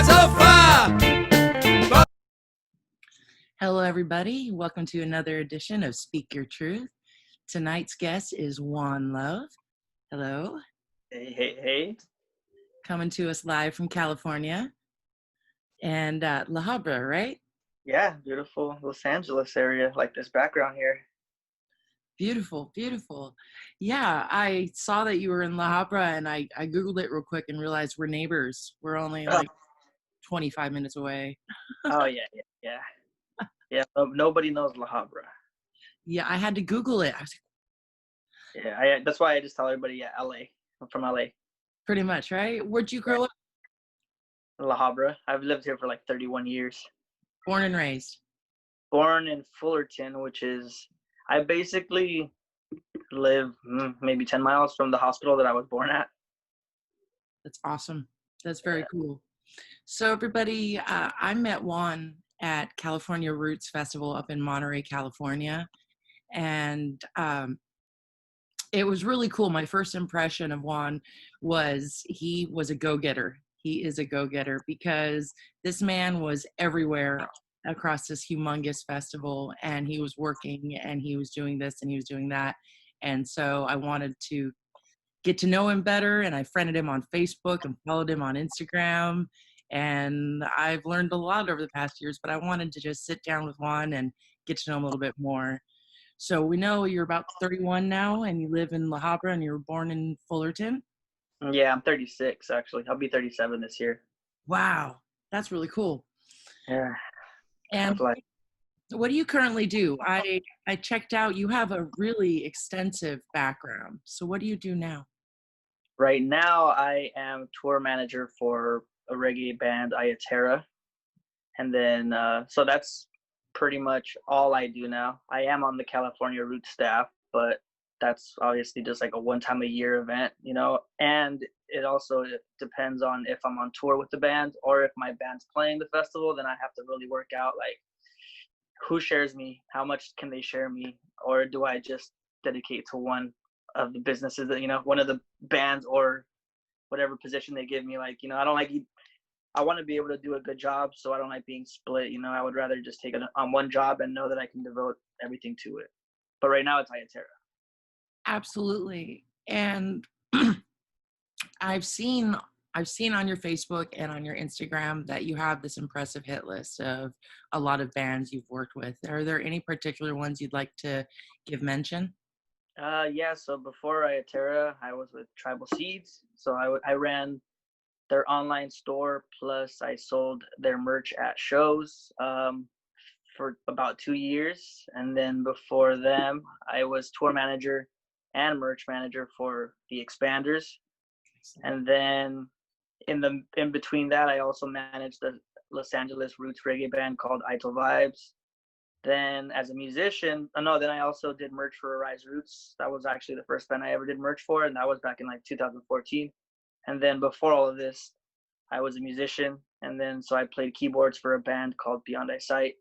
so far. Hello, everybody. Welcome to another edition of Speak Your Truth. Tonight's guest is Juan Love. Hello. Hey. Coming to us live from California and La Habra, right? Yeah, beautiful Los Angeles area, like this background here. Beautiful, beautiful. Yeah, I saw that you were in La Habra and I Googled it real quick and realized we're neighbors. We're only like 25 minutes away. Oh, yeah. Yeah, nobody knows La Habra. Yeah, I had to Google it. I was like, Yeah, that's why I just tell everybody, yeah, LA. I'm from LA. pretty much, right? Where'd you grow up? La Habra. I've lived here for like 31 years. Born and raised. Born in Fullerton, I basically live maybe 10 miles from the hospital that I was born at. That's awesome. That's very cool. So everybody, I met Juan at California Roots Festival up in Monterey, California. And it was really cool. My first impression of Juan was he was a go-getter. He is a go-getter because this man was everywhere across this humongous festival, and he was working and he was doing this and he was doing that. And so I wanted to get to know him better, and I friended him on Facebook and followed him on Instagram. And I've learned a lot over the past years, but I wanted to just sit down with Juan and get to know him a little bit more. So we know you're about 31 now and you live in La Habra and you were born in Fullerton. Yeah, I'm 36 actually. I'll be 37 this year. Wow, that's really cool. Yeah. And what do you currently do? I checked out, you have a really extensive background. So what do you do now? Right now, I am tour manager for a reggae band, Ayaterra. And then, so that's pretty much all I do now. I am on the California Roots staff, but that's obviously just like a one-time-a-year event, and it also depends on if I'm on tour with the band or if my band's playing the festival, then I have to really work out, like, who shares me, how much can they share me, or do I just dedicate to one of the businesses that, one of the bands or whatever position they give me. Like, I don't like, I want to be able to do a good job, so I don't like being split. I would rather just take it on one job and know that I can devote everything to it. But right now it's Ayaterra. Absolutely. And I've seen on your Facebook and on your Instagram that you have this impressive hit list of a lot of bands you've worked with. Are there any particular ones you'd like to give mention? Yeah, so before Ayaterra, I was with Tribal Seeds. So I ran their online store, plus I sold their merch at shows for about 2 years. And then before them, I was tour manager and merch manager for the Expanders. And then in between that, I also managed the Los Angeles roots reggae band called Ito Vibes. Then as a musician, then I also did merch for Arise Roots. That was actually the first band I ever did merch for, and that was back in like 2014. And then before all of this, I was a musician, and then so I played keyboards for a band called Beyond Eyesight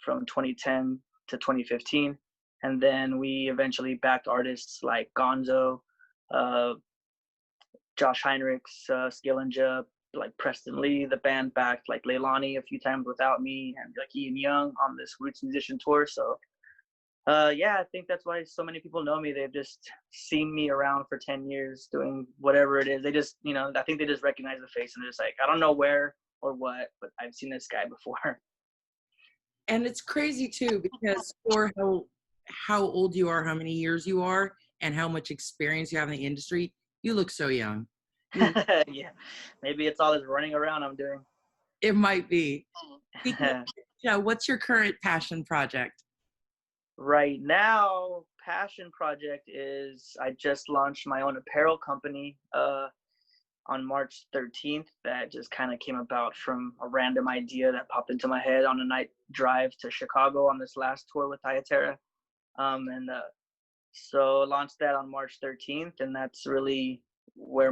from 2010 to 2015. And then we eventually backed artists like Gonzo, Josh Heinrichs, Skillinja, like Preston Lee. The band backed like Leilani a few times without me, and like Ian Young on this roots musician tour. So yeah, I think that's why so many people know me. They've just seen me around for 10 years doing whatever it is. They just, I think they just recognize the face and they're just like, I don't know where or what, but I've seen this guy before. And it's crazy too, because for how old you are, how many years you are, and how much experience you have in the industry, you look so young. Yeah, maybe it's all this running around I'm doing. It might be. Yeah, what's your current passion project? Right now, passion project is I just launched my own apparel company on March 13th. That just kind of came about from a random idea that popped into my head on a night drive to Chicago on this last tour with Ayaterra. So launched that on March 13th, and that's really where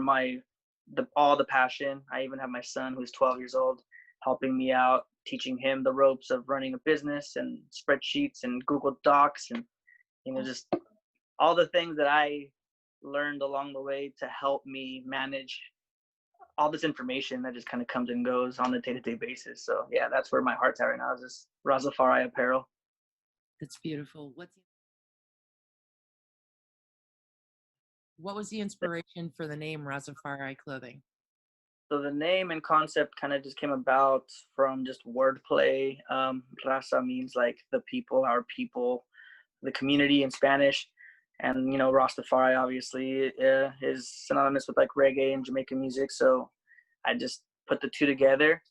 all the passion. I even have my son who's 12 years old helping me out, teaching him the ropes of running a business and spreadsheets and Google Docs and just all the things that I learned along the way to help me manage all this information that just kind of comes and goes on a day-to-day basis. So yeah, that's where my heart's at right now, is just Rastafari apparel. That's beautiful. What was the inspiration for the name Rastafari Clothing? So the name and concept kind of just came about from just wordplay. Raza means like the people, our people, the community in Spanish. And, you know, Rastafari obviously is synonymous with like reggae and Jamaican music. So I just put the two together.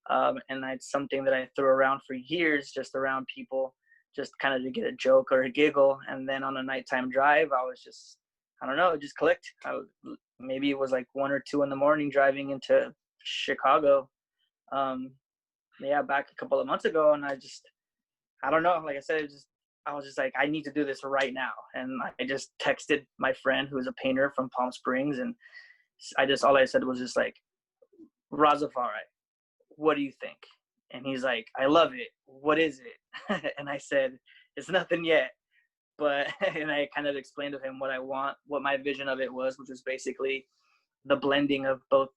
And it's something that I threw around for years, just around people, just kind of to get a joke or a giggle. And then on a nighttime drive, I was just, I don't know, it just clicked. Maybe it was like 1 or 2 in the morning driving into Chicago. Um, yeah, back a couple of months ago. And I don't know, like I said, I was just like, I need to do this right now. And I just texted my friend who's a painter from Palm Springs. And all I said was just like, Rastafari, what do you think? And he's like, I love it. What is it? And I said, it's nothing yet. But, and I kind of explained to him what I want, what my vision of it was, which was basically the blending of both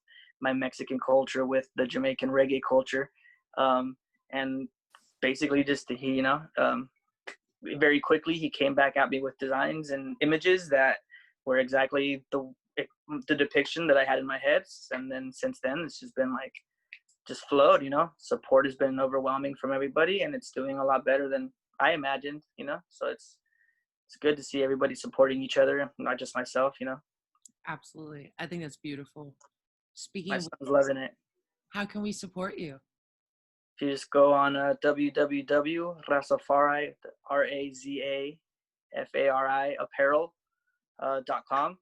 my Mexican culture with the Jamaican reggae culture. And basically just, very quickly, he came back at me with designs and images that were exactly the depiction that I had in my head. And then since then, it's just been like, just flowed, support has been overwhelming from everybody, and it's doing a lot better than I imagined, so it's good to see everybody supporting each other, not just myself. Absolutely. I think that's beautiful. Speaking My of, son's loving it. how can we support you? If you just go on www.rastafari, RAZAFARI apparel.com.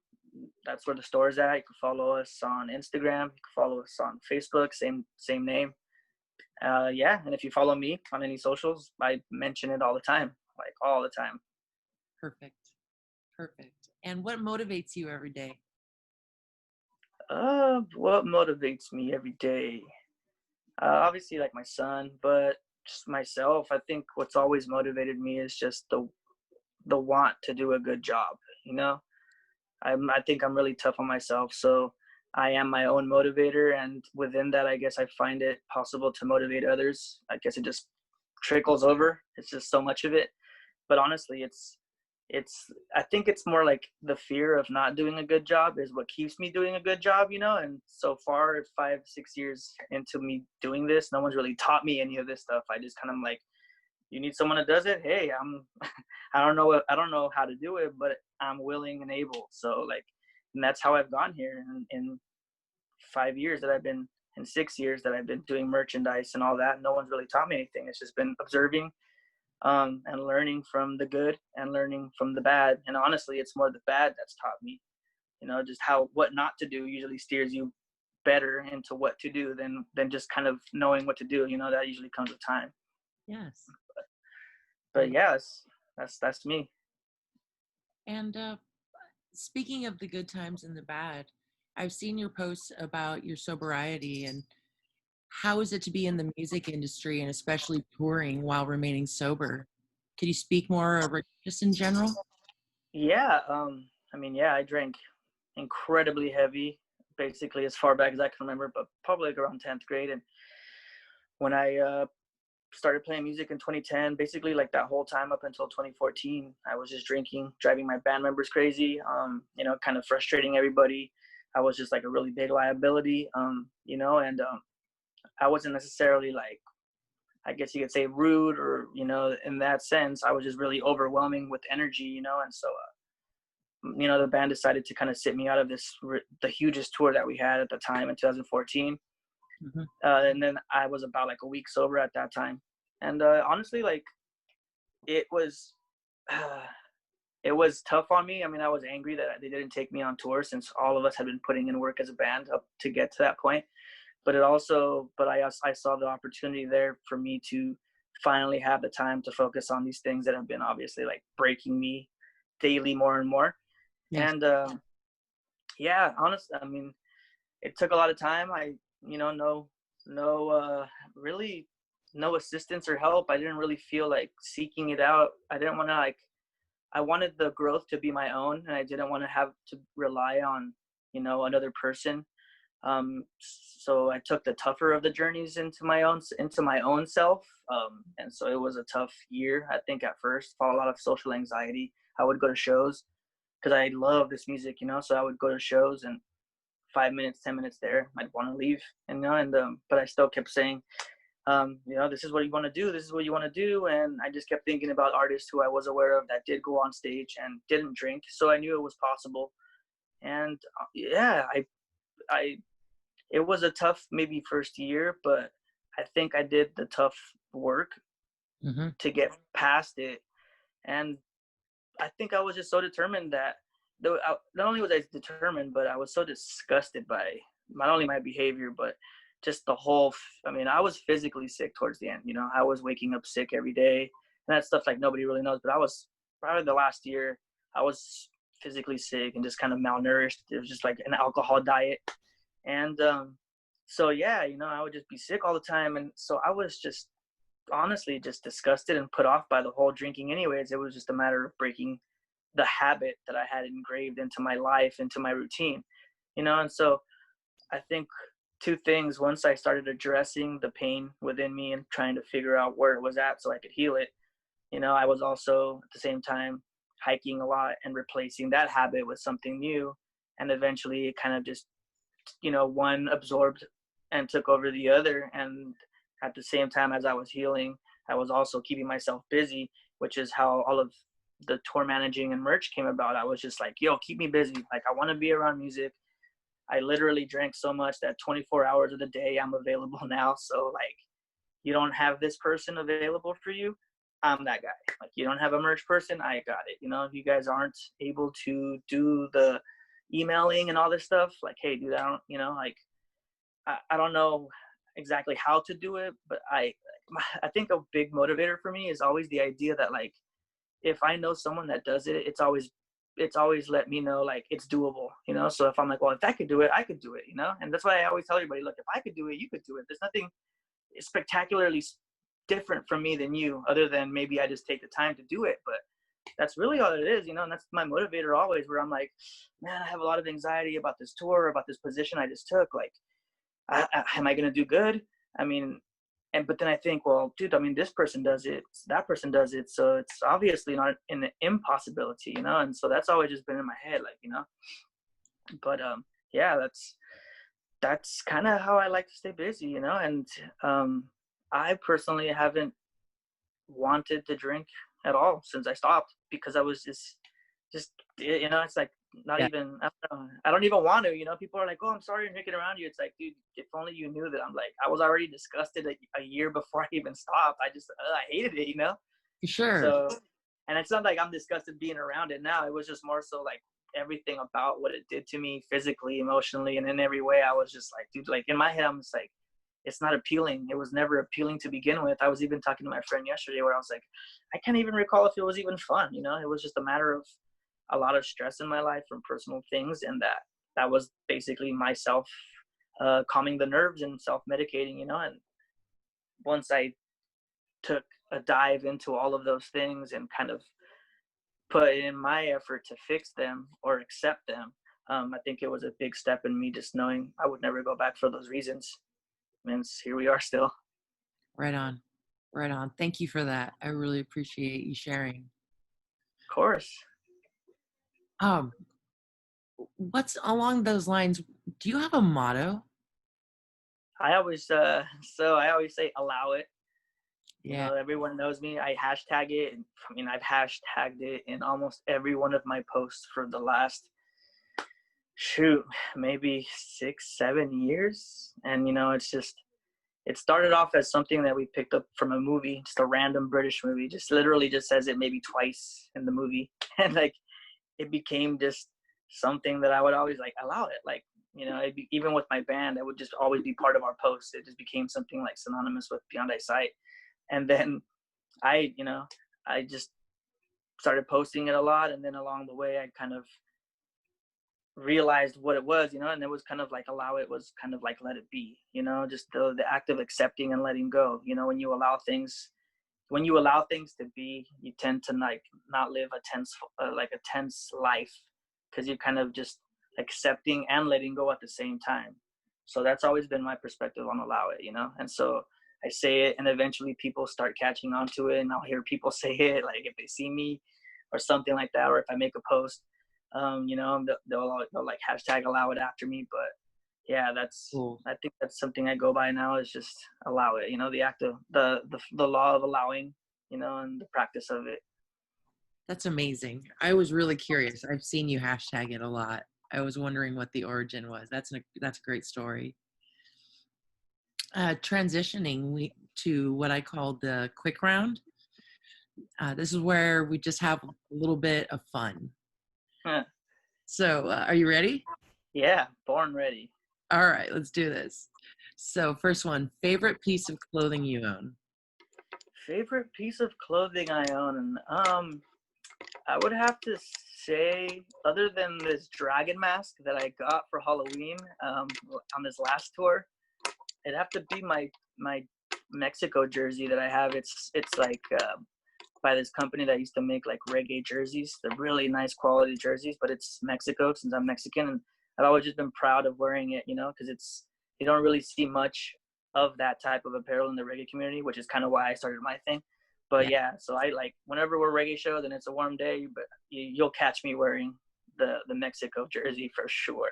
That's where the store is at. You can follow us on Instagram. You can follow us on Facebook, same name. And if you follow me on any socials, I mention it all the time, like all the time. Perfect. And what motivates you every day? What motivates me every day? Obviously, like my son, but just myself. I think what's always motivated me is just the want to do a good job. I think I'm really tough on myself, so I am my own motivator, and within that, I guess I find it possible to motivate others. I guess it just trickles over. It's just so much of it. But honestly, I think it's more like the fear of not doing a good job is what keeps me doing a good job, and so far 5-6 years into me doing this, no one's really taught me any of this stuff. I just kind of like, you need someone that does it. Hey, I don't know how to do it, but I'm willing and able. So like, and that's how I've gone here in 5 years that I've been, in 6 years that I've been doing merchandise and all that. No one's really taught me anything. It's just been observing, and learning from the good and learning from the bad. And honestly, it's more the bad that's taught me, just what not to do usually steers you better into what to do than just kind of knowing what to do. That usually comes with time. Yes. But yes, that's me. And speaking of the good times and the bad, I've seen your posts about your sobriety, and how is it to be in the music industry and especially touring while remaining sober? Could you speak more over just in general? Yeah, I drank incredibly heavy, basically as far back as I can remember, but probably like around 10th grade. And when I started playing music in 2010, basically like that whole time up until 2014, I was just drinking, driving my band members crazy, kind of frustrating everybody. I was just like a really big liability, and I wasn't necessarily like, I guess you could say rude or, in that sense. I was just really overwhelming with energy, and so, the band decided to kind of sit me out of the hugest tour that we had at the time in 2014. Mm-hmm. And then I was about like a week sober at that time. And honestly, like it was tough on me. I mean, I was angry that they didn't take me on tour, since all of us had been putting in work as a band up to get to that point. But I saw the opportunity there for me to finally have the time to focus on these things that have been obviously like breaking me daily more and more. Yes. And honestly, I mean, it took a lot of time. Really no assistance or help. I didn't really feel like seeking it out. I didn't want to I wanted the growth to be my own, and I didn't want to have to rely on, another person. So I took the tougher of the journeys into my own self. And so it was a tough year, I think, at first. Fought a lot of social anxiety. I would go to shows because I love this music, you know. So I would go to shows, and 5 minutes, 10 minutes there, I'd want to leave, you know. And but I still kept saying, you know, this is what you want to do. This is what you want to do. And I just kept thinking about artists who I was aware of that did go on stage and didn't drink. So I knew it was possible. And yeah, I it was a tough maybe first year, but I think I did the tough work Mm-hmm. to get past it. And I think I was just so determined that not only was I determined, but I was so disgusted by not only my behavior, but just the whole. I mean, I was physically sick towards the end. You know, I was waking up sick every day, and that stuff like nobody really knows. But I was probably the last year I was physically sick and just kind of malnourished. It was just like an alcohol diet, and so yeah, you know, I would just be sick all the time, and so I was just honestly just disgusted and put off by the whole drinking. Anyways, it was just a matter of breaking the habit that I had engraved into my life, into my routine, you know. And so I think two things. Once I started addressing the pain within me and trying to figure out where it was at so I could heal it, you know, I was also at the same time hiking a lot and replacing that habit with something new. And eventually it kind of just, you know, one absorbed and took over the other. And at the same time as I was healing, I was also keeping myself busy, which is how all of the tour managing and merch came about. I was just like, yo, keep me busy. Like, I want to be around music. I literally drank so much that 24 hours of the day I'm available now. So like, you don't have this person available for you, I'm that guy. Like, you don't have a merch person, I got it. You know, if you guys aren't able to do the emailing and all this stuff, like, hey, do that. You know, like, I don't know exactly how to do it, but I think a big motivator for me is always the idea that like, if I know someone that does it, it's always let me know like it's doable, you know. So if I'm like, well, if I could do it, I could do it, you know. And that's why I always tell everybody, look, if I could do it, you could do it. There's nothing spectacularly different from me than you, other than maybe I just take the time to do it. But that's really all it is, you know. And that's my motivator always, where I'm like, man, I have a lot of anxiety about this tour, about this position I just took. Like, am I gonna do good? I mean, but then I think, well, dude, I mean, this person does it, that person does it, so it's obviously not an impossibility, you know. And so that's always just been in my head, like, you know. But yeah, that's kind of how I like to stay busy, you know. And I personally haven't wanted to drink at all since I stopped, because I was just you know, it's like not Yeah, even, I don't even want to, you know. People are like, oh, I'm sorry I'm drinking around you. It's like, dude, if only you knew that I'm like, I was already disgusted a year before I even stopped. I hated it, you know. sure. So, and it's not like I'm disgusted being around it now. It was just more so like everything about what it did to me physically, emotionally, and in every way. I was just like, dude, like in my head, I'm just like, it's not appealing. It was never appealing to begin with. I was even talking to my friend yesterday where I was like, I can't even recall if it was even fun. You know, it was just a matter of a lot of stress in my life from personal things. And that was basically myself calming the nerves and self-medicating, you know. And once I took a dive into all of those things and kind of put in my effort to fix them or accept them, I think it was a big step in me just knowing I would never go back for those reasons. And here we are still. Right on. Right on. Thank you for that. I really appreciate you sharing. Of course. Um, what's along those lines? Do you have a motto? I always so I always say allow it. You Yeah. know, everyone knows me. I hashtag it. I mean, I've hashtagged it in almost every one of my posts for the last, shoot, maybe 6 7 years. And you know, it's just, it started off as something that we picked up from a movie, just a random British movie, just literally just says it maybe twice in the movie. And like, it became just something that I would always like allow it. Like, you know, even with my band, it would just always be part of our posts. It just became something like synonymous with Beyond Eyesight. And then you know, I just started posting it a lot. And then along the way, I kind of realized what it was, you know. And it was kind of like allow it was kind of like let it be, you know, just the act of accepting and letting go. You know, when you allow things to be, you tend to like not live a tense life, because you're kind of just accepting and letting go at the same time. So that's always been my perspective on allow it, you know? And so I say it, and eventually people start catching on to it, and I'll hear people say it, like if they see me or something like that, or if I make a post, you know, they'll like hashtag allow it after me. But yeah, Cool. I think that's something I go by now, is just allow it, you know, the act of the law of allowing, you know, and the practice of it. That's amazing. I was really curious. I've seen you hashtag it a lot. I was wondering what the origin was. That's a great story. Transitioning to what I call the quick round. This is where we just have a little bit of fun. Huh. So, are you ready? Yeah, born ready. All right, let's do this. So, first one, favorite piece of clothing you own? Favorite piece of clothing I own, and I would have to say, other than this dragon mask that I got for Halloween on this last tour, it'd have to be my Mexico jersey that I have. It's like by this company that used to make like reggae jerseys. They're really nice quality jerseys, but it's Mexico since I'm Mexican, and I've always just been proud of wearing it, you know, because you don't really see much of that type of apparel in the reggae community, which is kind of why I started my thing. But Yeah, yeah, so I like whenever we're reggae shows and it's a warm day, but you'll catch me wearing the Mexico jersey for sure.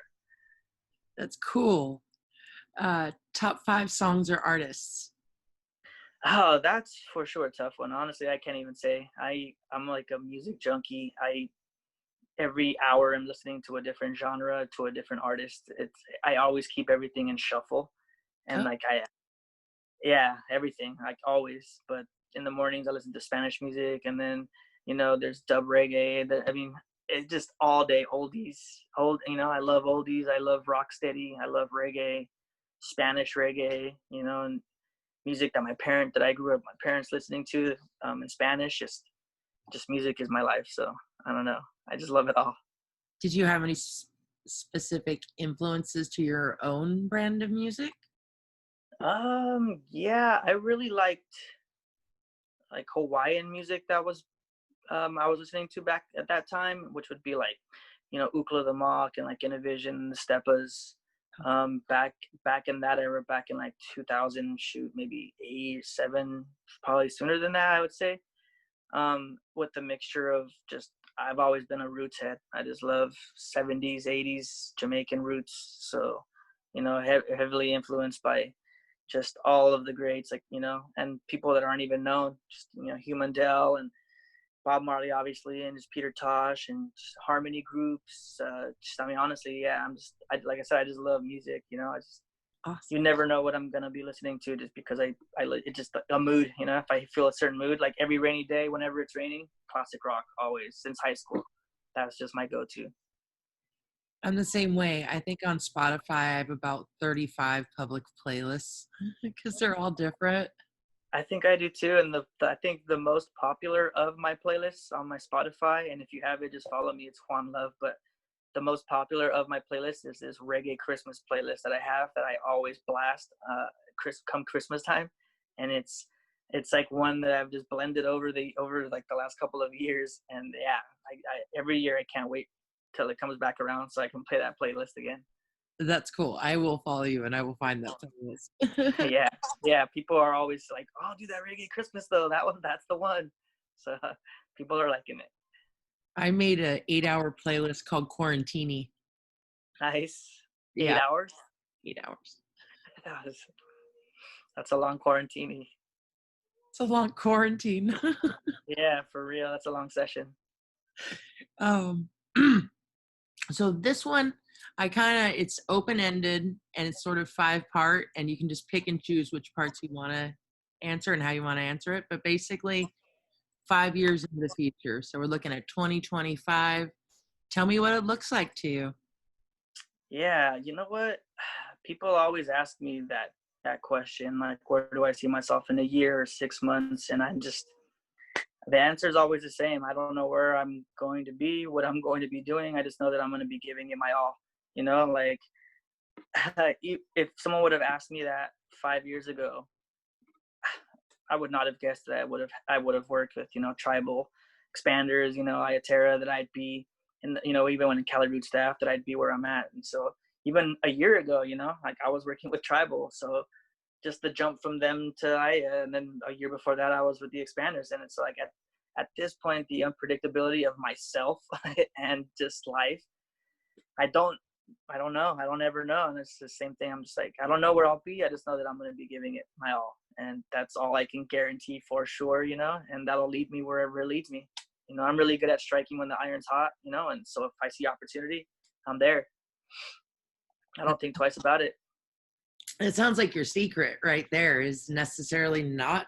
that's cool. Top five songs or artists? Oh, that's for sure a tough one. Honestly, I can't even say. I'm like a music junkie. I every hour I'm listening to a different genre, to a different artist. I always keep everything in shuffle, and Oh, like I yeah, everything, like always. But in the mornings I listen to Spanish music, and then you know there's dub reggae. I mean, it's just all day oldies. You know, I love oldies. I love rock steady. I love reggae, Spanish reggae. You know, and music that I grew up my parents listening to in Spanish. Just music is my life. So I don't know. I just love it all. did you have any specific influences to your own brand of music? Yeah, I really liked like Hawaiian music that was I was listening to back at that time, which would be like, you know, Ukla the Mock and like Innovision, the Steppas. Back in that era, back in like 2000, shoot, maybe 8, 7, probably sooner than that, I would say. With the mixture of just, I've always been a roots head. I just love 70s, 80s Jamaican roots. So, you know, heavily influenced by just all of the greats, like, you know, and people that aren't even known, just, you know, Hugh Mandel and Bob Marley, obviously, and just Peter Tosh and just harmony groups. I mean, honestly, yeah, like I said, I just love music. You know, you Awesome. never know what I'm gonna be listening to just because it's just a mood. You know, if I feel a certain mood, like every rainy day, whenever it's raining, classic rock always since high school. That's just my go-to. I'm the same way. I think on Spotify, I have about 35 public playlists because they're all different. I think I do too, and I think the most popular of my playlists on my Spotify, and if you have it, just follow me. It's Juan Love, but the most popular of my playlists is this reggae Christmas playlist that I have that I always blast come Christmas time, and it's like one that I've just blended over like the last couple of years, and yeah, every year I can't wait till it comes back around so I can play that playlist again. That's cool. I will follow you and I will find that playlist. Yeah, yeah, people are always like, "Oh, do that reggae Christmas though. That's the one." So people are liking it. I made a 8-hour playlist called Quarantini. Nice. eight Yeah, hours. 8 hours. That's a long quarantine. It's a long quarantine. Yeah, for real. That's a long session. um, so this one, it's open ended and it's sort of 5-part, and you can just pick and choose which parts you want to answer and how you want to answer it. But basically, 5 years into the future. So we're looking at 2025. Tell me what it looks like to you. Yeah, you know what? People always ask me that question, like, where do I see myself in a year or 6 months? And the answer is always the same. I don't know where I'm going to be, what I'm going to be doing. I just know that I'm going to be giving it my all. You know, like if someone would have asked me that 5 years ago, I would not have guessed that I would have worked with, you know, tribal expanders, you know, Iatera, that I'd be in, you know, even when in Cali Root staff, that I'd be where I'm at. And so even a year ago, like I was working with Tribal. So just the jump from them to Aya, and then a year before that I was with the Expanders. And it's like at this point, the unpredictability of myself and just life, I don't I don't know. I don't ever know. And it's the same thing. I'm just like, I don't know where I'll be. I just know that I'm going to be giving it my all. And that's all I can guarantee for sure, and that'll lead me wherever it leads me. I'm really good at striking when the iron's hot, and so if I see opportunity, I'm there. I don't think twice about it. It sounds like your secret right there is necessarily not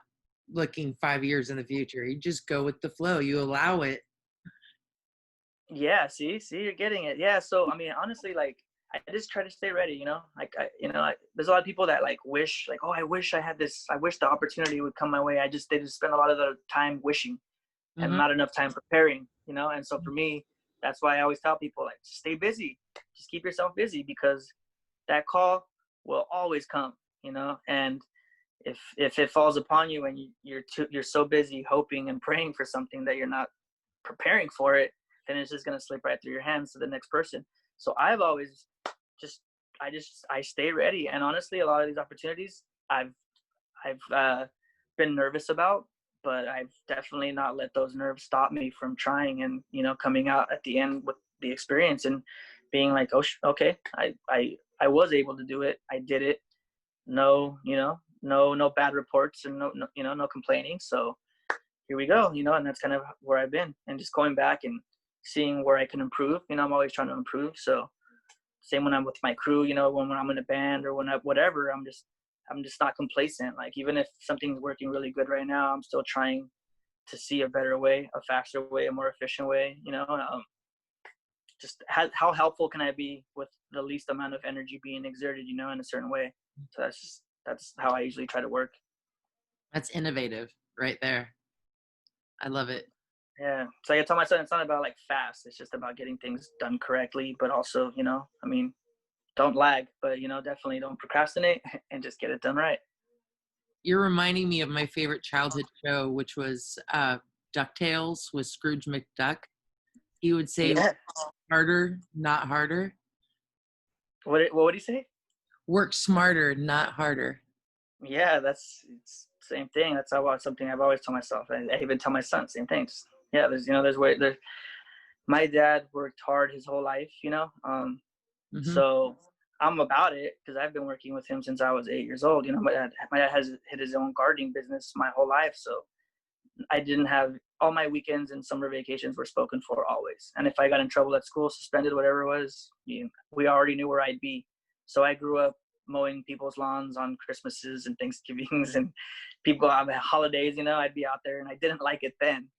looking 5 years in the future. You just go with the flow. You allow it. Yeah, see, you're getting it. Yeah, so I mean, honestly, like I just try to stay ready. Like there's a lot of people that like wish, like, oh, I wish I had this. I wish the opportunity would come my way. They just spend a lot of the time wishing, and Mm-hmm. not enough time preparing. And so for me, that's why I always tell people, like, stay busy, just keep yourself busy, because that call will always come. And if it falls upon you and you're so busy hoping and praying for something that you're not preparing for it, then it's just going to slip right through your hands to the next person. So I've always just I stay ready. And honestly, a lot of these opportunities I've been nervous about, but I've definitely not let those nerves stop me from trying and coming out at the end with the experience and being like, oh, okay, I was able to do it. I did it. No, no bad reports, and no complaining. So here we go, and that's kind of where I've been, and just going back and seeing where I can improve. I'm always trying to improve. So same when I'm with my crew, when I'm in a band or whatever, I'm just not complacent. Like, even if something's working really good right now, I'm still trying to see a better way, a faster way, a more efficient way, just how helpful can I be with the least amount of energy being exerted, in a certain way. So that's how I usually try to work. That's innovative right there. I love it. Yeah. So I tell my son, it's not about like fast. It's just about getting things done correctly, but also, I mean, don't lag, but definitely don't procrastinate and just get it done right. You're reminding me of my favorite childhood show, which was DuckTales with Scrooge McDuck. He would say, Yeah. harder, not harder. What would he say? Work smarter, not harder. Yeah, it's same thing. That's something I've always told myself. I even tell my son same thing. Yeah, there's way there. My dad worked hard his whole life, Mm-hmm. so I'm about it because I've been working with him since I was 8 years old. My dad has hit his own gardening business my whole life, so I didn't have all my weekends and summer vacations were spoken for always. And if I got in trouble at school, suspended, whatever it was, we already knew where I'd be. So I grew up mowing people's lawns on Christmases and Thanksgivings and people on holidays, I'd be out there, and I didn't like it then.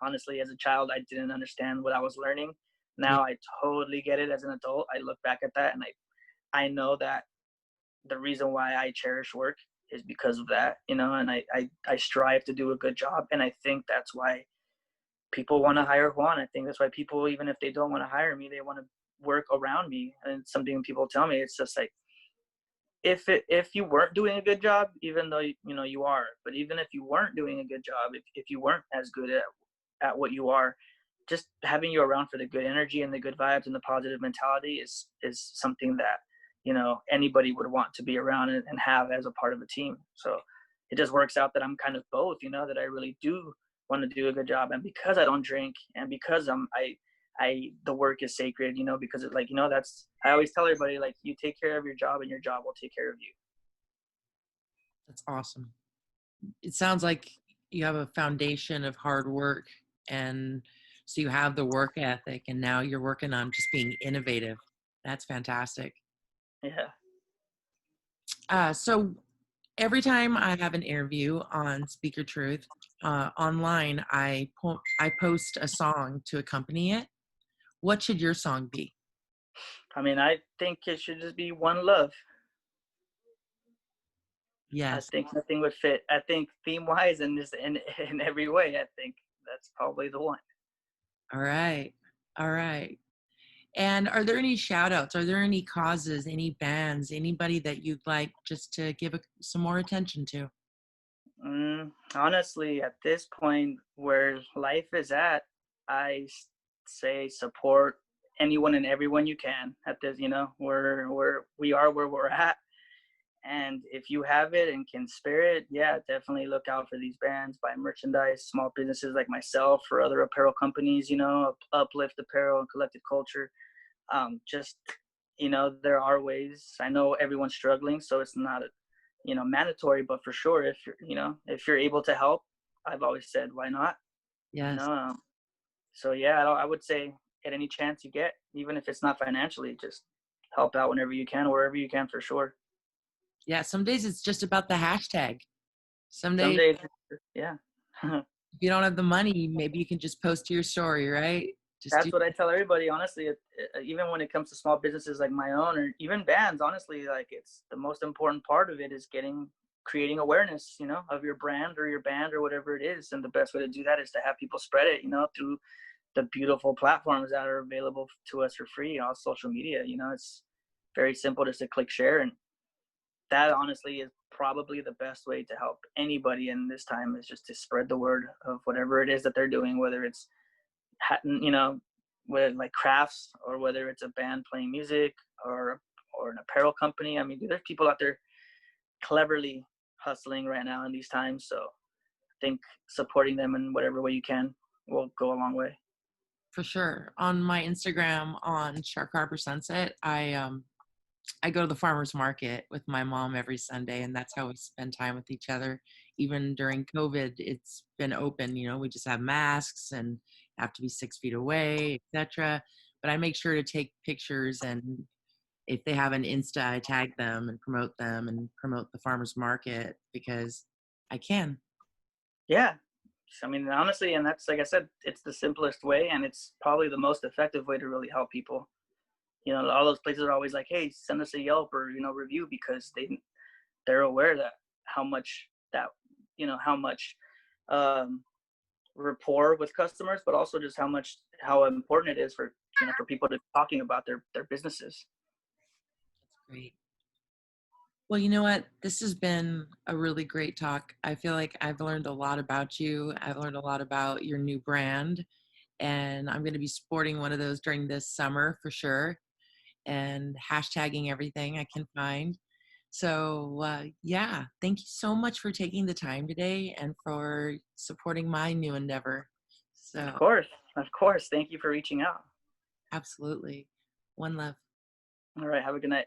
Honestly, as a child, I didn't understand what I was learning. Yeah. Now I totally get it as an adult. I look back at that and I know that the reason why I cherish work is because of that, and I strive to do a good job. And I think that's why people want to hire Juan. I think that's why people, even if they don't want to hire me, they want to work around me. And it's something people tell me, it's just like, if you weren't doing a good job, even though you are, but even if you weren't doing a good job, if you weren't as good at what you are, just having you around for the good energy and the good vibes and the positive mentality is something that anybody would want to be around and have as a part of a team. So it just works out that I'm kind of both, that I really do want to do a good job, and because I don't drink, and because the work is sacred, because it, like, that's, I always tell everybody, like, you take care of your job and your job will take care of you. That's awesome. It sounds like you have a foundation of hard work, and so you have the work ethic, and now you're working on just being innovative. That's fantastic. Yeah. So every time I have an interview on Speak Your Truth online, I post a song to accompany it. What should your song be? I mean, I think it should just be One Love. I Yes. think nothing would fit. I think theme wise and just in every way, I think that's probably the one. All right. All right. And are there any shout outs? Are there any causes, any bands, anybody that you'd like just to give some more attention to? Honestly, at this point where life is at, I say support anyone and everyone you can at this. We are where we're at. And if you have it and can spare it, yeah, definitely look out for these brands, buy merchandise, small businesses like myself or other apparel companies, Uplift Apparel and Collected Culture. Just, there are ways. I know everyone's struggling, so it's not, mandatory, but for sure, if you're able to help, I've always said, why not? You Yes. know, so yeah, I would say at any chance you get, even if it's not financially, just help out whenever you can, wherever you can, for sure. Yeah. Some days it's just about the hashtag. Some Some days days, yeah. if you don't have the money, maybe you can just post to your story, right? Just do. That's what I tell everybody, honestly. Even when it comes to small businesses like my own, or even bands, honestly, like, it's the most important part of it is creating awareness, of your brand or your band or whatever it is. And the best way to do that is to have people spread it, through the beautiful platforms that are available to us for free on social media. It's very simple, just to click share. And that honestly is probably the best way to help anybody in this time, is just to spread the word of whatever it is that they're doing, whether it's with like crafts, or whether it's a band playing music, or an apparel company. I mean, there's people out there cleverly hustling right now in these times. So I think supporting them in whatever way you can will go a long way. For sure. On my Instagram on Shark Harbor Sunset, I go to the farmers market with my mom every Sunday, and that's how we spend time with each other. Even during COVID, it's been open. We just have masks and have to be 6 feet away, etc. But I make sure to take pictures, and if they have an Insta, I tag them and promote the farmers market because I can. Yeah. I mean, honestly, and that's, like I said, it's the simplest way, and it's probably the most effective way to really help people. All those places are always like, hey, send us a Yelp or, review, because they're aware that how much that, how much um, rapport with customers, but also just how important it is for people to be talking about their businesses. Great. Well, you know what? This has been a really great talk. I feel like I've learned a lot about you. I've learned a lot about your new brand, and I'm going to be sporting one of those during this summer for sure, and hashtagging everything I can find. So, yeah, thank you so much for taking the time today and for supporting my new endeavor. Of So, course. Of course. Thank you for reaching out. absolutely. One love. All right. Have a good night.